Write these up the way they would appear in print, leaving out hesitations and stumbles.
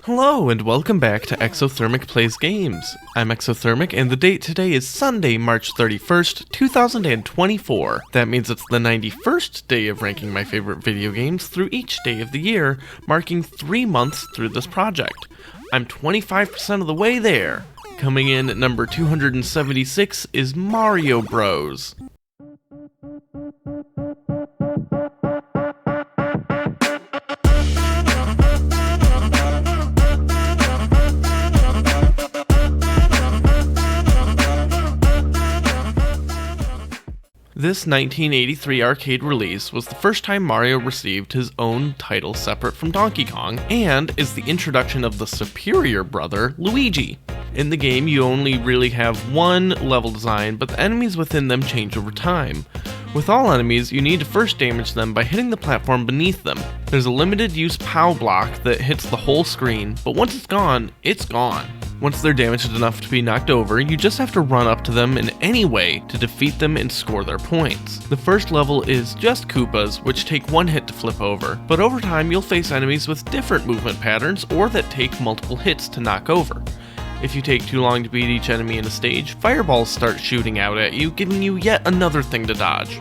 Hello and welcome back to Exothermic Plays Games. I'm Exothermic and the date today is Sunday, March 31st, 2024. That means it's the 91st day of ranking my favorite video games through each day of the year, marking 3 months through this project. I'm 25% of the way there. Coming in at number 276 is Mario Bros. This 1983 arcade release was the first time Mario received his own title separate from Donkey Kong, and is the introduction of the superior brother, Luigi. In the game, you only really have one level design, but the enemies within them change over time. With all enemies, you need to first damage them by hitting the platform beneath them. There's a limited use POW block that hits the whole screen, but once it's gone, it's gone. Once they're damaged enough to be knocked over, you just have to run up to them in any way to defeat them and score their points. The first level is just Koopas, which take one hit to flip over, but over time you'll face enemies with different movement patterns or that take multiple hits to knock over. If you take too long to beat each enemy in a stage, fireballs start shooting out at you, giving you yet another thing to dodge.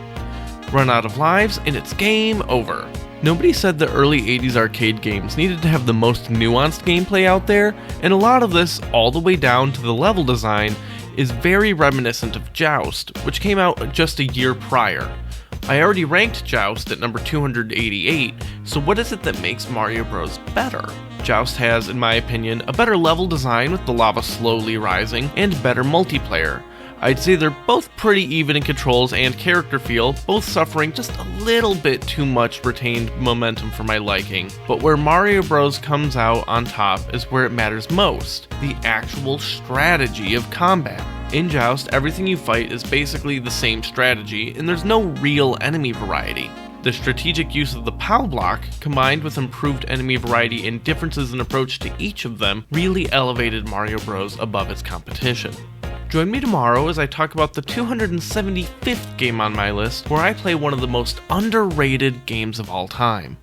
Run out of lives and it's game over. Nobody said the early 80s arcade games needed to have the most nuanced gameplay out there, and a lot of this, all the way down to the level design, is very reminiscent of Joust, which came out just a year prior. I already ranked Joust at number 288, so what is it that makes Mario Bros. Better? Joust has, in my opinion, a better level design with the lava slowly rising, and better multiplayer. I'd say they're both pretty even in controls and character feel, both suffering just a little bit too much retained momentum for my liking. But where Mario Bros. Comes out on top is where it matters most, the actual strategy of combat. In Joust, everything you fight is basically the same strategy, and there's no real enemy variety. The strategic use of the POW block, combined with improved enemy variety and differences in approach to each of them, really elevated Mario Bros. Above its competition. Join me tomorrow as I talk about the 275th game on my list, where I play one of the most underrated games of all time.